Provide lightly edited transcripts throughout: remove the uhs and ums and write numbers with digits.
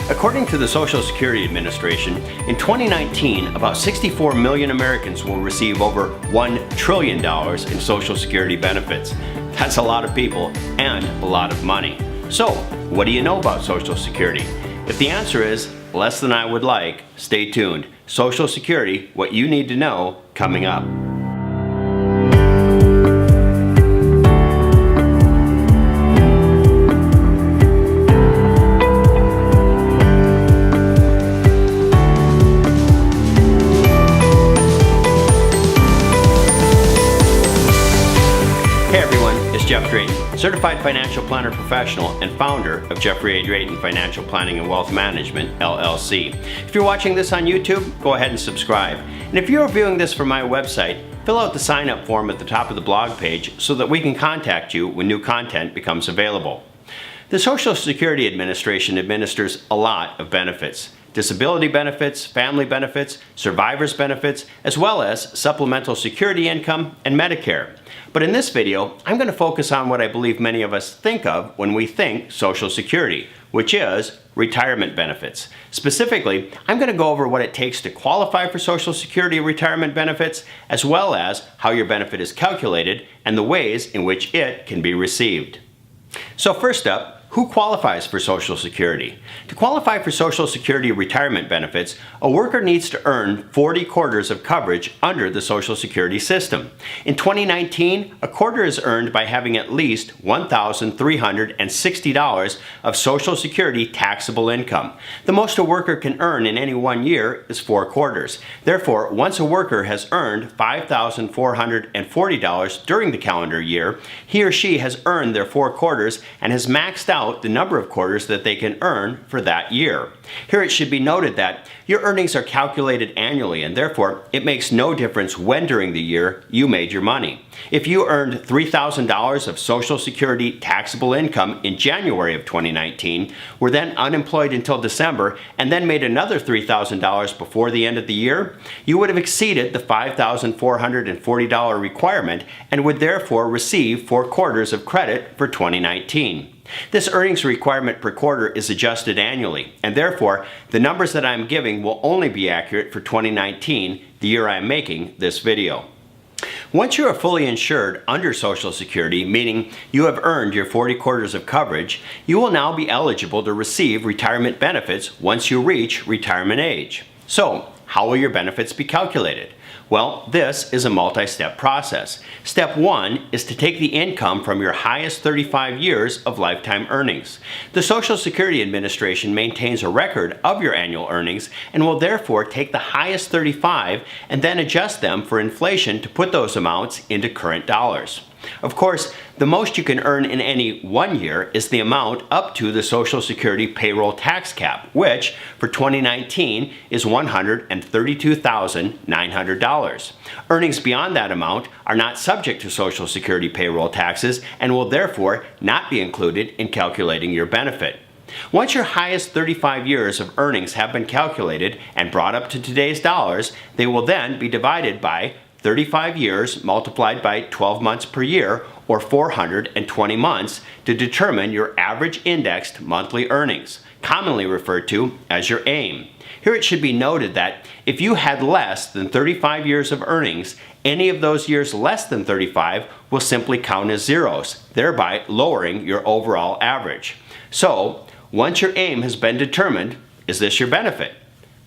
According to the Social Security Administration, in 2019, about 64 million Americans will receive over $1 trillion in Social Security benefits. That's a lot of people and a lot of money. So, what do you know about Social Security? If the answer is less than I would like, stay tuned. Social Security, what you need to know, coming up. Drayton, Certified Financial Planner Professional and founder of Jeffrey A. Drayton Financial Planning and Wealth Management, LLC. If you're watching this on YouTube, go ahead and subscribe. And if you're viewing this from my website, fill out the sign-up form at the top of the blog page so that we can contact you when new content becomes available. The Social Security Administration administers a lot of benefits. Disability benefits, family benefits, survivor's benefits, as well as supplemental security income and Medicare. But in this video, I'm going to focus on what I believe many of us think of when we think Social Security, which is retirement benefits. Specifically, I'm going to go over what it takes to qualify for Social Security retirement benefits, as well as how your benefit is calculated and the ways in which it can be received. So first up, who qualifies for Social Security? To qualify for Social Security retirement benefits, a worker needs to earn 40 quarters of coverage under the Social Security system. In 2019, a quarter is earned by having at least $1,360 of Social Security taxable income. The most a worker can earn in any 1 year is 4 quarters. Therefore, once a worker has earned $5,440 during the calendar year, he or she has earned their 4 quarters and has maxed out the number of quarters that they can earn for that year. Here it should be noted that your earnings are calculated annually, and therefore it makes no difference when during the year you made your money. If you earned $3,000 of Social Security taxable income in January of 2019, were then unemployed until December, and then made another $3,000 before the end of the year, you would have exceeded the $5,440 requirement and would therefore receive 4 quarters of credit for 2019. This earnings requirement per quarter is adjusted annually, and therefore the numbers that I'm giving will only be accurate for 2019, the year I'm making this video. Once you are fully insured under Social Security, meaning you have earned your 40 quarters of coverage, you will now be eligible to receive retirement benefits once you reach retirement age. So, how will your benefits be calculated? Well, this is a multi-step process. Step 1 is to take the income from your highest 35 years of lifetime earnings. The Social Security Administration maintains a record of your annual earnings and will therefore take the highest 35 and then adjust them for inflation to put those amounts into current dollars. Of course, the most you can earn in any 1 year is the amount up to the Social Security payroll tax cap, which for 2019 is $132,900. Earnings beyond that amount are not subject to Social Security payroll taxes and will therefore not be included in calculating your benefit. Once your highest 35 years of earnings have been calculated and brought up to today's dollars, they will then be divided by 35 years multiplied by 12 months per year, or 420 months, to determine your average indexed monthly earnings, commonly referred to as your AIM. Here it should be noted that if you had less than 35 years of earnings, any of those years less than 35 will simply count as zeros, thereby lowering your overall average. So, once your AIM has been determined, is this your benefit?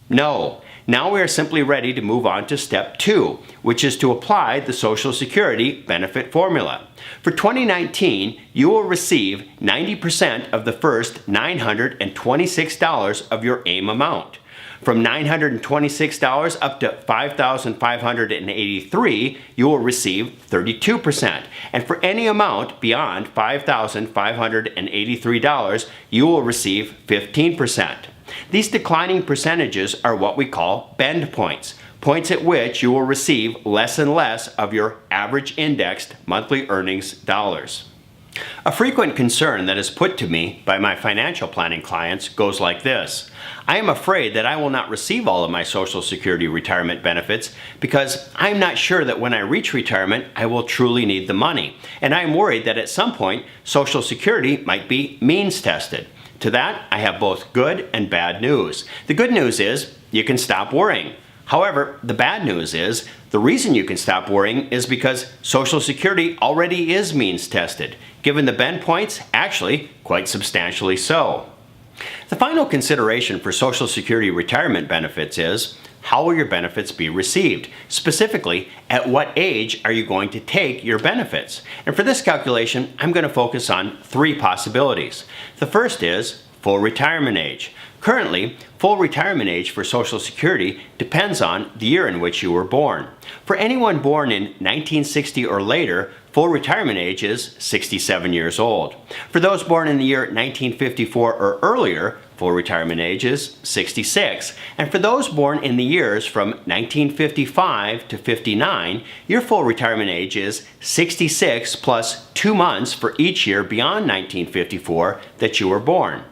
No. Now we are simply ready to move on to step 2, which is to apply the Social Security benefit formula. For 2019, you will receive 90% of the first $926 of your AIM amount. From $926 up to $5,583, you will receive 32%. And for any amount beyond $5,583, you will receive 15%. These declining percentages are what we call bend points, points at which you will receive less and less of your average indexed monthly earnings dollars. A frequent concern that is put to me by my financial planning clients goes like this. I am afraid that I will not receive all of my Social Security retirement benefits because I'm not sure that when I reach retirement I will truly need the money, and I'm worried that at some point Social Security might be means tested. To that, I have both good and bad news. The good news is you can stop worrying. However, the bad news is the reason you can stop worrying is because Social Security already is means tested. Given the bend points, actually quite substantially so. The final consideration for Social Security retirement benefits is how will your benefits be received? Specifically, at what age are you going to take your benefits? And for this calculation, I'm going to focus on three possibilities. The first is full retirement age. Currently, full retirement age for Social Security depends on the year in which you were born. For anyone born in 1960 or later, full retirement age is 67 years old. For those born in the year 1954 or earlier, full retirement age is 66. And for those born in the years from 1955 to 59, your full retirement age is 66 plus 2 months for each year beyond 1954 that you were born.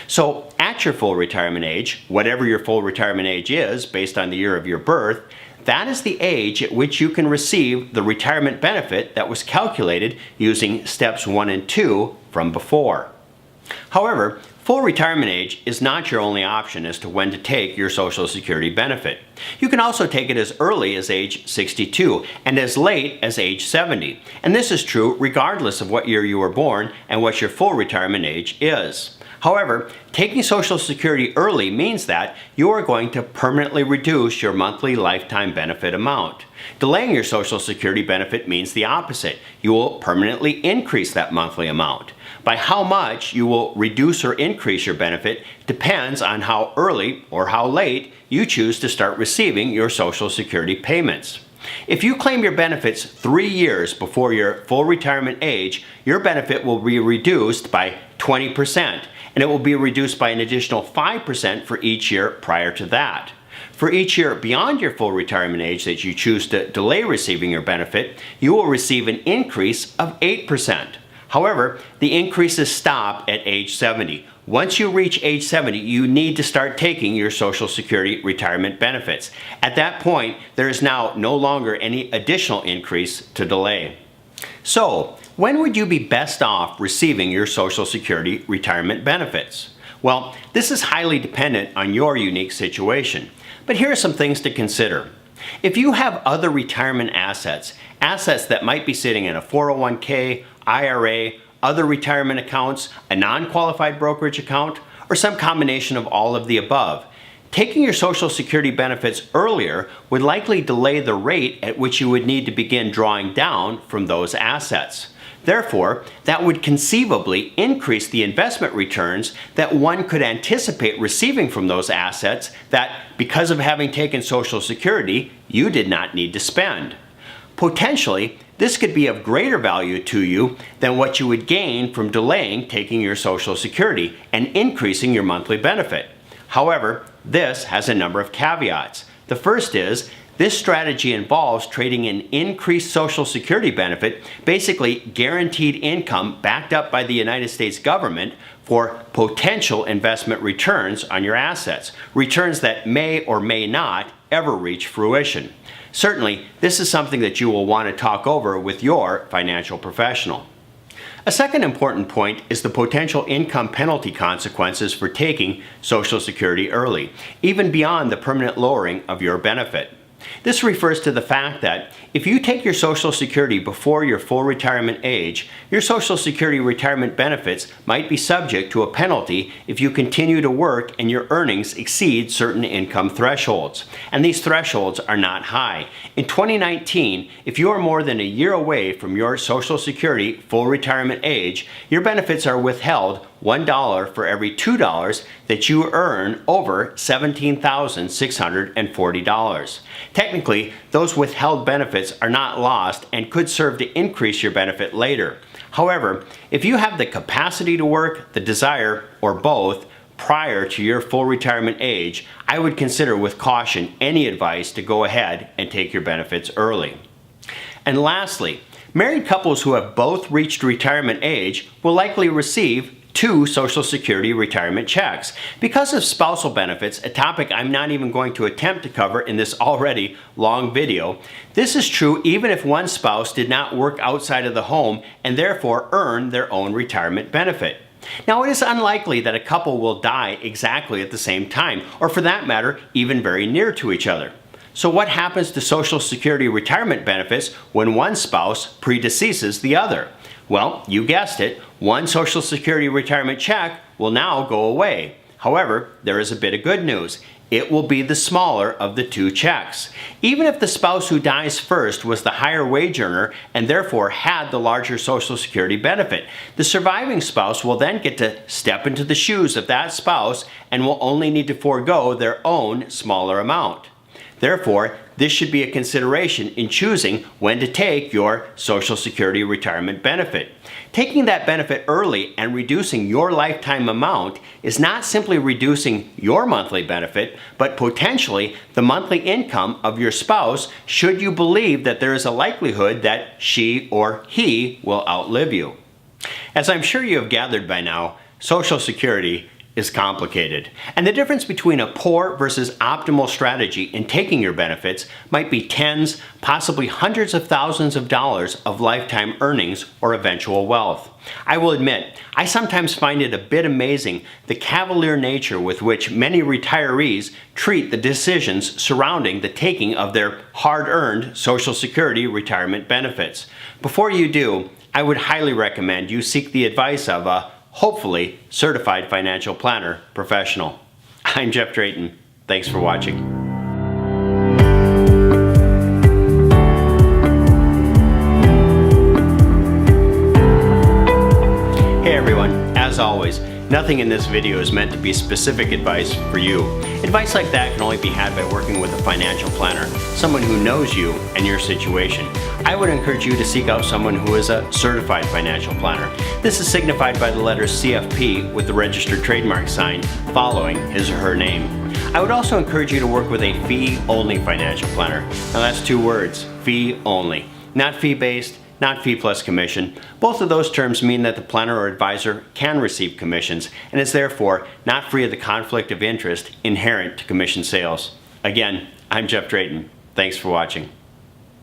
So at your full retirement age, whatever your full retirement age is based on the year of your birth, that is the age at which you can receive the retirement benefit that was calculated using steps 1 and 2 from before. However, full retirement age is not your only option as to when to take your Social Security benefit. You can also take it as early as age 62 and as late as age 70. And this is true regardless of what year you were born and what your full retirement age is. However, taking Social Security early means that you are going to permanently reduce your monthly lifetime benefit amount. Delaying your Social Security benefit means the opposite. You will permanently increase that monthly amount. By how much you will reduce or increase your benefit depends on how early or how late you choose to start receiving your Social Security payments. If you claim your benefits 3 years before your full retirement age, your benefit will be reduced by 20%, and it will be reduced by an additional 5% for each year prior to that. For each year beyond your full retirement age that you choose to delay receiving your benefit, you will receive an increase of 8%. However, the increases stop at age 70. Once you reach age 70, you need to start taking your Social Security retirement benefits. At that point, there is now no longer any additional increase to delay. So, when would you be best off receiving your Social Security retirement benefits? Well, this is highly dependent on your unique situation. But here are some things to consider. If you have other retirement assets that might be sitting in a 401k, IRA, other retirement accounts, a non-qualified brokerage account, or some combination of all of the above, taking your Social Security benefits earlier would likely delay the rate at which you would need to begin drawing down from those assets. Therefore, that would conceivably increase the investment returns that one could anticipate receiving from those assets that, because of having taken Social Security, you did not need to spend. Potentially, this could be of greater value to you than what you would gain from delaying taking your Social Security and increasing your monthly benefit. However, this has a number of caveats. The first is, this strategy involves trading an increased Social Security benefit, basically guaranteed income backed up by the United States government, for potential investment returns on your assets, returns that may or may not ever reach fruition. Certainly, this is something that you will want to talk over with your financial professional. A second important point is the potential income penalty consequences for taking Social Security early, even beyond the permanent lowering of your benefit. This refers to the fact that if you take your Social Security before your full retirement age, your Social Security retirement benefits might be subject to a penalty if you continue to work and your earnings exceed certain income thresholds. And these thresholds are not high. In 2019, if you are more than a year away from your Social Security full retirement age, your benefits are withheld $1 for every $2 that you earn over $17,640. Technically, those withheld benefits are not lost and could serve to increase your benefit later. However, if you have the capacity to work, the desire, or both, prior to your full retirement age, I would consider with caution any advice to go ahead and take your benefits early. And lastly, Married couples who have both reached retirement age will likely receive 2 Social Security retirement checks. Because of spousal benefits, a topic I'm not even going to attempt to cover in this already long video, this is true even if one spouse did not work outside of the home and therefore earn their own retirement benefit. Now, it is unlikely that a couple will die exactly at the same time, or for that matter, even very near to each other. So what happens to Social Security retirement benefits when one spouse predeceases the other? Well, you guessed it, one Social Security retirement check will now go away. However, there is a bit of good news. It will be the smaller of the 2 checks. Even if the spouse who dies first was the higher wage earner and therefore had the larger Social Security benefit, the surviving spouse will then get to step into the shoes of that spouse and will only need to forego their own smaller amount. Therefore, this should be a consideration in choosing when to take your Social Security retirement benefit. Taking that benefit early and reducing your lifetime amount is not simply reducing your monthly benefit, but potentially the monthly income of your spouse should you believe that there is a likelihood that she or he will outlive you. As I'm sure you have gathered by now, Social Security is complicated, and the difference between a poor versus optimal strategy in taking your benefits might be tens, possibly hundreds of thousands of dollars of lifetime earnings or eventual wealth. I will admit, I sometimes find it a bit amazing the cavalier nature with which many retirees treat the decisions surrounding the taking of their hard-earned Social Security retirement benefits. Before you do, I would highly recommend you seek the advice of a hopefully certified financial planner professional. I'm Jeff Drayton. Thanks for watching. Hey everyone, as always, nothing in this video is meant to be specific advice for you. Advice like that can only be had by working with a financial planner, someone who knows you and your situation. I would encourage you to seek out someone who is a certified financial planner. This is signified by the letters CFP with the registered trademark sign following his or her name. I would also encourage you to work with a fee-only financial planner. Now that's 2 words, fee-only. Not fee-based, not fee plus commission. Both of those terms mean that the planner or advisor can receive commissions and is therefore not free of the conflict of interest inherent to commission sales. Again, I'm Jeff Drayton. Thanks for watching.